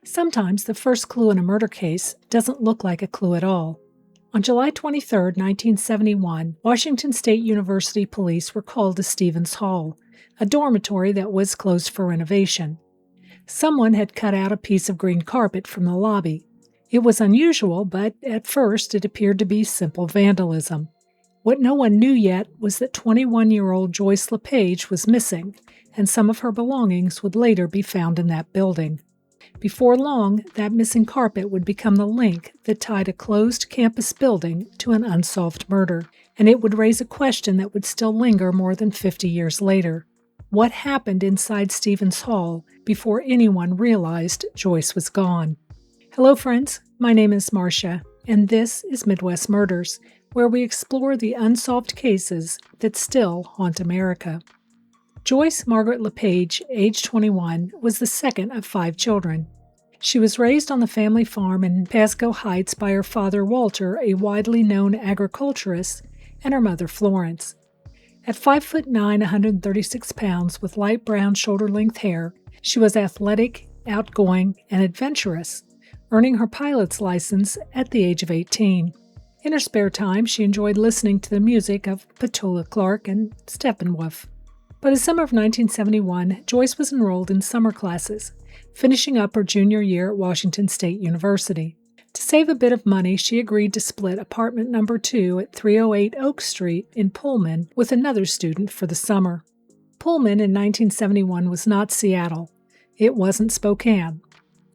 Sometimes the first clue in a murder case doesn't look like a clue at all. On July 23, 1971, Washington State University police were called to Stevens Hall, a dormitory that was closed for renovation. Someone had cut out a piece of green carpet from the lobby. It was unusual, but at first it appeared to be simple vandalism. What no one knew yet was that 21-year-old Joyce LePage was missing, and some of her belongings would later be found in that building. Before long, that missing carpet would become the link that tied a closed campus building to an unsolved murder, and it would raise a question that would still linger more than 50 years later. What happened inside Stevens Hall before anyone realized Joyce was gone? Hello, friends. My name is Marcia, and this is Midwest Murders, where we explore the unsolved cases that still haunt America. Joyce Margaret LePage, age 21, was the second of 5 children. She was raised on the family farm in Pasco Heights by her father Walter, a widely known agriculturist, and her mother Florence. At 5'9", 136 pounds, with light brown shoulder-length hair, she was athletic, outgoing, and adventurous, earning her pilot's license at the age of 18. In her spare time, she enjoyed listening to the music of Petula Clark and Steppenwolf. By the summer of 1971, Joyce was enrolled in summer classes, finishing up her junior year at Washington State University. To save a bit of money, she agreed to split apartment number 2 at 308 Oak Street in Pullman with another student for the summer. Pullman in 1971 was not Seattle. It wasn't Spokane.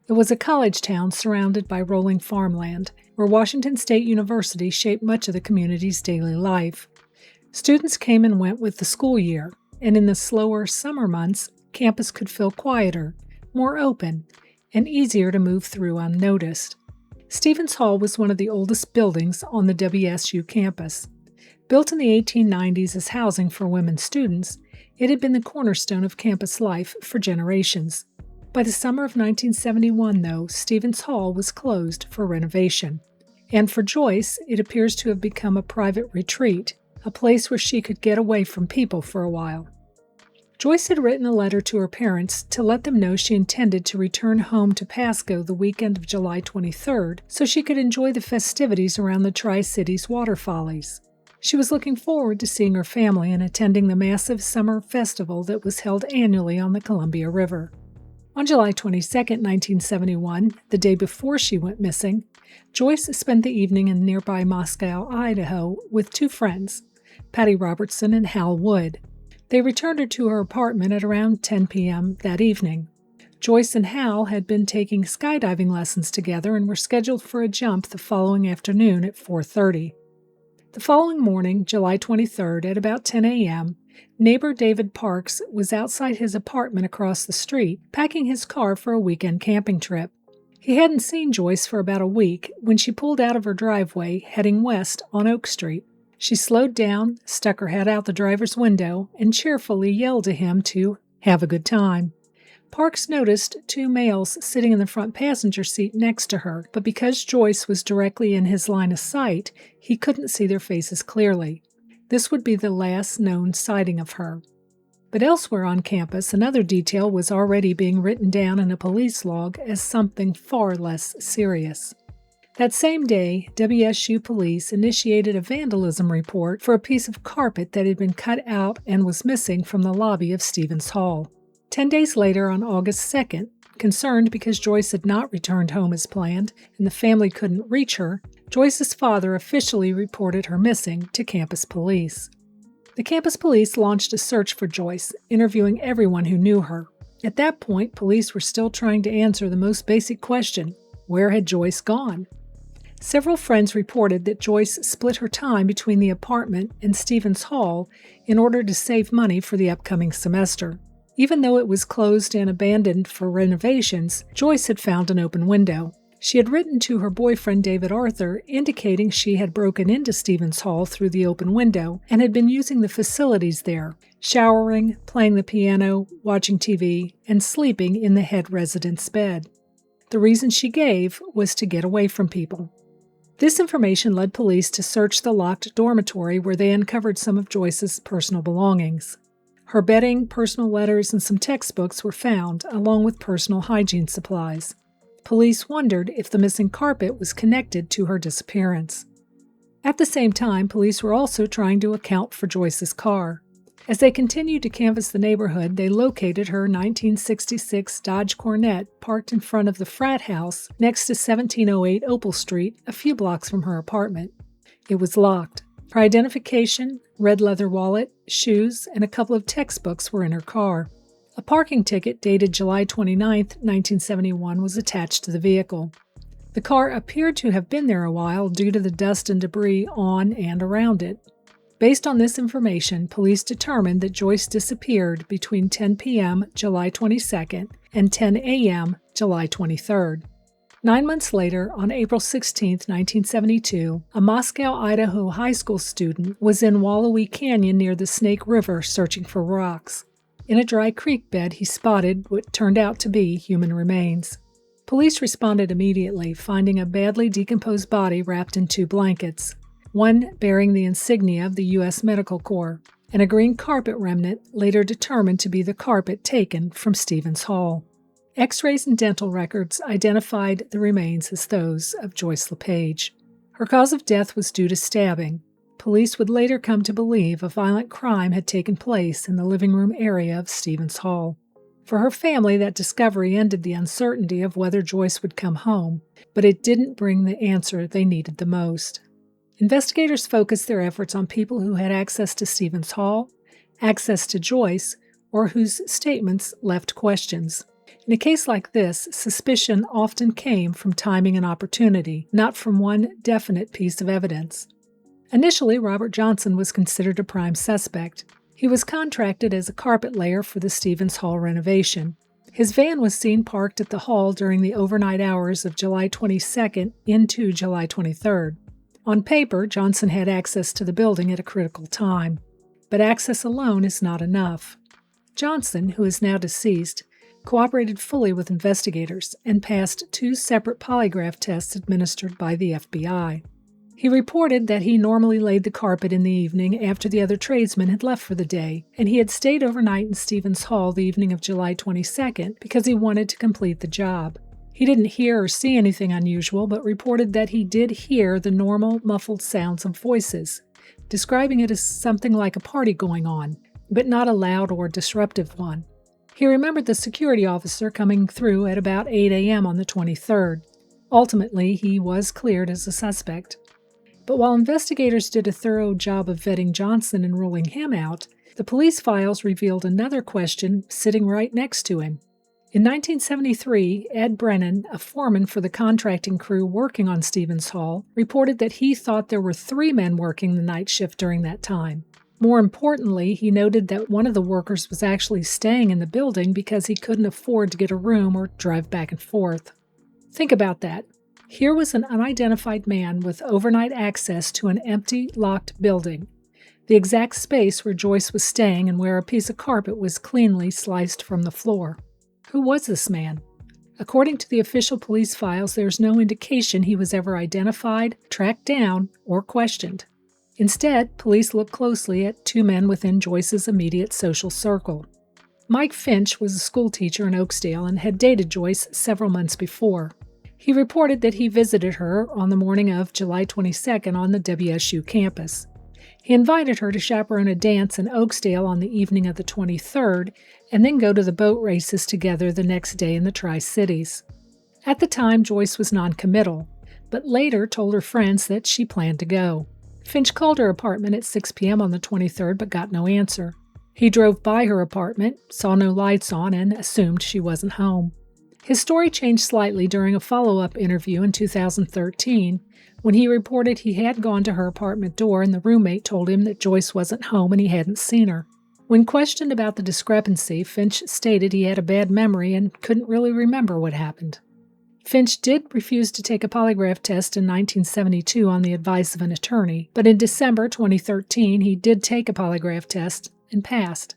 It was a college town surrounded by rolling farmland, where Washington State University shaped much of the community's daily life. Students came and went with the school year, and in the slower summer months, campus could feel quieter, more open, and easier to move through unnoticed. Stevens Hall was one of the oldest buildings on the WSU campus. Built in the 1890s as housing for women students, it had been the cornerstone of campus life for generations. By the summer of 1971, though, Stevens Hall was closed for renovation. And for Joyce, it appears to have become a private retreat, a place where she could get away from people for a while. Joyce had written a letter to her parents to let them know she intended to return home to Pasco the weekend of July 23rd so she could enjoy the festivities around the Tri-Cities water follies. She was looking forward to seeing her family and attending the massive summer festival that was held annually on the Columbia River. On July 22, 1971, the day before she went missing, Joyce spent the evening in nearby Moscow, Idaho, with 2 friends, Patty Robertson and Hal Wood. They returned her to her apartment at around 10 p.m. that evening. Joyce and Hal had been taking skydiving lessons together and were scheduled for a jump the following afternoon at 4:30. The following morning, July 23rd, at about 10 a.m., neighbor David Parks was outside his apartment across the street, packing his car for a weekend camping trip. He hadn't seen Joyce for about a week when she pulled out of her driveway, heading west on Oak Street. She slowed down, stuck her head out the driver's window, and cheerfully yelled to him to have a good time. Parks noticed 2 males sitting in the front passenger seat next to her, but because Joyce was directly in his line of sight, he couldn't see their faces clearly. This would be the last known sighting of her. But elsewhere on campus, another detail was already being written down in a police log as something far less serious. That same day, WSU police initiated a vandalism report for a piece of carpet that had been cut out and was missing from the lobby of Stevens Hall. 10 days later, on August 2nd, concerned because Joyce had not returned home as planned and the family couldn't reach her, Joyce's father officially reported her missing to campus police. The campus police launched a search for Joyce, interviewing everyone who knew her. At that point, police were still trying to answer the most basic question: where had Joyce gone? Several friends reported that Joyce split her time between the apartment and Stevens Hall in order to save money for the upcoming semester. Even though it was closed and abandoned for renovations, Joyce had found an open window. She had written to her boyfriend David Arthur indicating she had broken into Stevens Hall through the open window and had been using the facilities there, showering, playing the piano, watching TV, and sleeping in the head resident's bed. The reason she gave was to get away from people. This information led police to search the locked dormitory where they uncovered some of Joyce's personal belongings. Her bedding, personal letters, and some textbooks were found, along with personal hygiene supplies. Police wondered if the missing carpet was connected to her disappearance. At the same time, police were also trying to account for Joyce's car. As they continued to canvass the neighborhood, they located her 1966 Dodge Corvette parked in front of the frat house next to 1708 Opal Street, a few blocks from her apartment. It was locked. Her identification, red leather wallet, shoes, and a couple of textbooks were in her car. A parking ticket dated July 29, 1971 was attached to the vehicle. The car appeared to have been there a while due to the dust and debris on and around it. Based on this information, police determined that Joyce disappeared between 10 p.m. July 22 and 10 a.m. July 23. 9 months later, on April 16, 1972, a Moscow, Idaho high school student was in Wallowee Canyon near the Snake River searching for rocks. In a dry creek bed, he spotted what turned out to be human remains. Police responded immediately, finding a badly decomposed body wrapped in 2 blankets, one bearing the insignia of the U.S. Medical Corps, and a green carpet remnant later determined to be the carpet taken from Stevens Hall. X-rays and dental records identified the remains as those of Joyce LePage. Her cause of death was due to stabbing. Police would later come to believe a violent crime had taken place in the living room area of Stevens Hall. For her family, that discovery ended the uncertainty of whether Joyce would come home, but it didn't bring the answer they needed the most. Investigators focused their efforts on people who had access to Stevens Hall, access to Joyce, or whose statements left questions. In a case like this, suspicion often came from timing and opportunity, not from one definite piece of evidence. Initially, Robert Johnson was considered a prime suspect. He was contracted as a carpet layer for the Stevens Hall renovation. His van was seen parked at the hall during the overnight hours of July 22nd into July 23rd. On paper, Johnson had access to the building at a critical time. But access alone is not enough. Johnson, who is now deceased, cooperated fully with investigators and passed 2 separate polygraph tests administered by the FBI. He reported that he normally laid the carpet in the evening after the other tradesmen had left for the day, and he had stayed overnight in Stevens Hall the evening of July 22nd because he wanted to complete the job. He didn't hear or see anything unusual, but reported that he did hear the normal, muffled sounds of voices, describing it as something like a party going on, but not a loud or disruptive one. He remembered the security officer coming through at about 8 a.m. on the 23rd. Ultimately, he was cleared as a suspect. But while investigators did a thorough job of vetting Johnson and ruling him out, the police files revealed another question sitting right next to him. In 1973, Ed Brennan, a foreman for the contracting crew working on Stevens Hall, reported that he thought there were 3 men working the night shift during that time. More importantly, he noted that one of the workers was actually staying in the building because he couldn't afford to get a room or drive back and forth. Think about that. Here was an unidentified man with overnight access to an empty, locked building, the exact space where Joyce was staying and where a piece of carpet was cleanly sliced from the floor. Who was this man? According to the official police files, there's no indication he was ever identified, tracked down, or questioned. Instead, police looked closely at 2 men within Joyce's immediate social circle. Mike Finch was a schoolteacher in Oakdale and had dated Joyce several months before. He reported that he visited her on the morning of July 22nd on the WSU campus. He invited her to chaperone a dance in Oakdale on the evening of the 23rd and then go to the boat races together the next day in the Tri-Cities. At the time, Joyce was noncommittal, but later told her friends that she planned to go. Finch called her apartment at 6 p.m. on the 23rd but got no answer. He drove by her apartment, saw no lights on, and assumed she wasn't home. His story changed slightly during a follow-up interview in 2013 when he reported he had gone to her apartment door and the roommate told him that Joyce wasn't home and he hadn't seen her. When questioned about the discrepancy, Finch stated he had a bad memory and couldn't really remember what happened. Finch did refuse to take a polygraph test in 1972 on the advice of an attorney, but in December 2013 he did take a polygraph test and passed.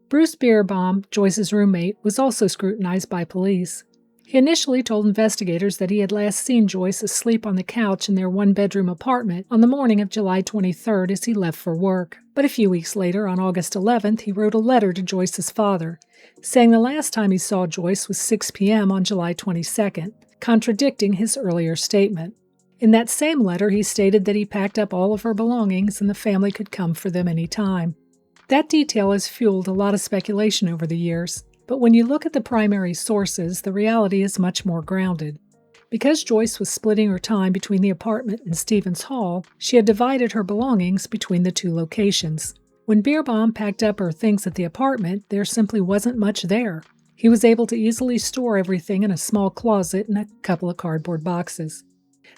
Bruce Beerbaum, Joyce's roommate, was also scrutinized by police. He initially told investigators that he had last seen Joyce asleep on the couch in their one-bedroom apartment on the morning of July 23rd as he left for work. But a few weeks later, on August 11th, he wrote a letter to Joyce's father, saying the last time he saw Joyce was 6 p.m. on July 22nd, contradicting his earlier statement. In that same letter, he stated that he packed up all of her belongings and the family could come for them any time. That detail has fueled a lot of speculation over the years. But when you look at the primary sources, the reality is much more grounded. Because Joyce was splitting her time between the apartment and Stevens Hall, she had divided her belongings between the two locations. When Bierbaum packed up her things at the apartment, there simply wasn't much there. He was able to easily store everything in a small closet and a couple of cardboard boxes.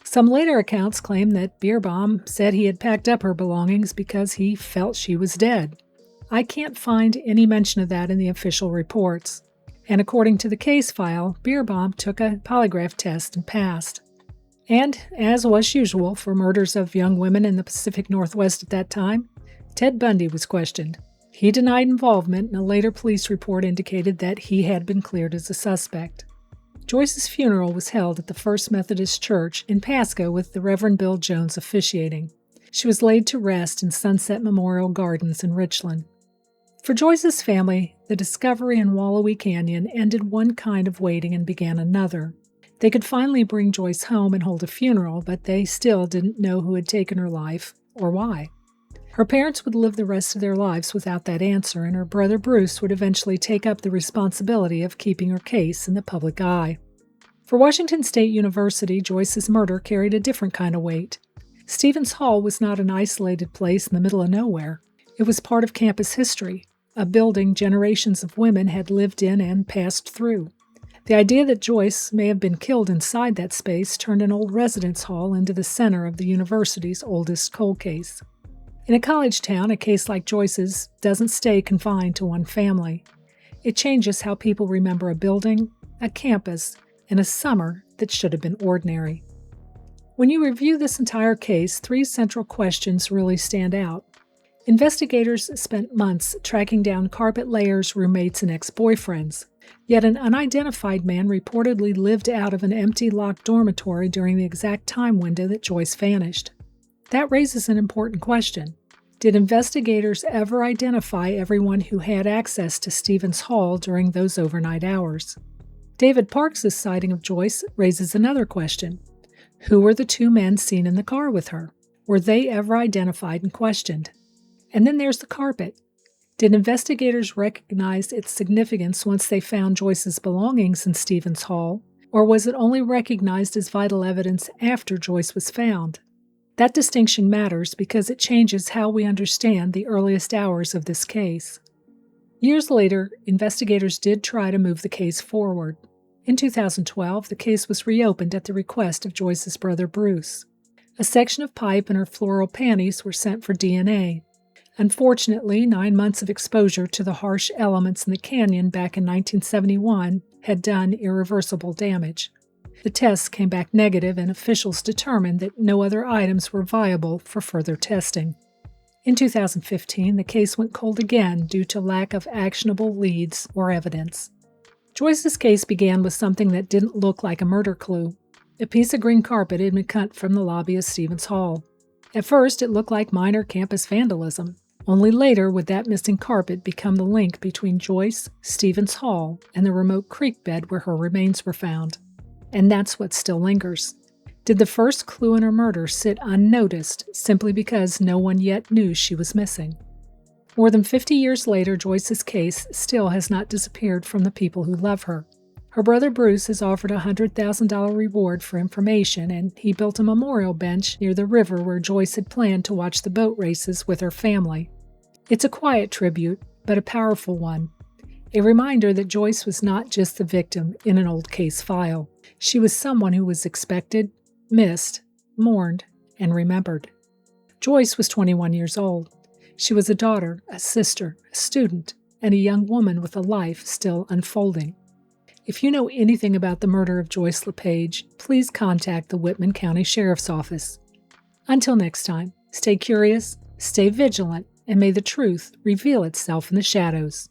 Some later accounts claim that Bierbaum said he had packed up her belongings because he felt she was dead. I can't find any mention of that in the official reports. And according to the case file, Bierbaum took a polygraph test and passed. And, as was usual for murders of young women in the Pacific Northwest at that time, Ted Bundy was questioned. He denied involvement, and a later police report indicated that he had been cleared as a suspect. Joyce's funeral was held at the First Methodist Church in Pasco with the Reverend Bill Jones officiating. She was laid to rest in Sunset Memorial Gardens in Richland. For Joyce's family, the discovery in Wallowy Canyon ended one kind of waiting and began another. They could finally bring Joyce home and hold a funeral, but they still didn't know who had taken her life or why. Her parents would live the rest of their lives without that answer, and her brother Bruce would eventually take up the responsibility of keeping her case in the public eye. For Washington State University, Joyce's murder carried a different kind of weight. Stevens Hall was not an isolated place in the middle of nowhere. It was part of campus history, a building generations of women had lived in and passed through. The idea that Joyce may have been killed inside that space turned an old residence hall into the center of the university's oldest cold case. In a college town, a case like Joyce's doesn't stay confined to one family. It changes how people remember a building, a campus, and a summer that should have been ordinary. When you review this entire case, three central questions really stand out. Investigators spent months tracking down carpet layers, roommates, and ex-boyfriends. Yet an unidentified man reportedly lived out of an empty locked dormitory during the exact time window that Joyce vanished. That raises an important question. Did investigators ever identify everyone who had access to Stevens Hall during those overnight hours? David Parks' sighting of Joyce raises another question. Who were the two men seen in the car with her? Were they ever identified and questioned? And then there's the carpet. Did investigators recognize its significance once they found Joyce's belongings in Stevens Hall, or was it only recognized as vital evidence after Joyce was found? That distinction matters because it changes how we understand the earliest hours of this case. Years later, investigators did try to move the case forward. In 2012, the case was reopened at the request of Joyce's brother Bruce. A section of pipe and her floral panties were sent for DNA. Unfortunately, 9 months of exposure to the harsh elements in the canyon back in 1971 had done irreversible damage. The tests came back negative, and officials determined that no other items were viable for further testing. In 2015, the case went cold again due to lack of actionable leads or evidence. Joyce's case began with something that didn't look like a murder clue. A piece of green carpet had been cut from the lobby of Stevens Hall. At first, it looked like minor campus vandalism. Only later would that missing carpet become the link between Joyce, Stevens Hall, and the remote creek bed where her remains were found. And that's what still lingers. Did the first clue in her murder sit unnoticed simply because no one yet knew she was missing? More than 50 years later, Joyce's case still has not disappeared from the people who love her. Her brother Bruce has offered a $100,000 reward for information, and he built a memorial bench near the river where Joyce had planned to watch the boat races with her family. It's a quiet tribute, but a powerful one. A reminder that Joyce was not just the victim in an old case file. She was someone who was expected, missed, mourned, and remembered. Joyce was 21 years old. She was a daughter, a sister, a student, and a young woman with a life still unfolding. If you know anything about the murder of Joyce LePage, please contact the Whitman County Sheriff's Office. Until next time, stay curious, stay vigilant, and may the truth reveal itself in the shadows.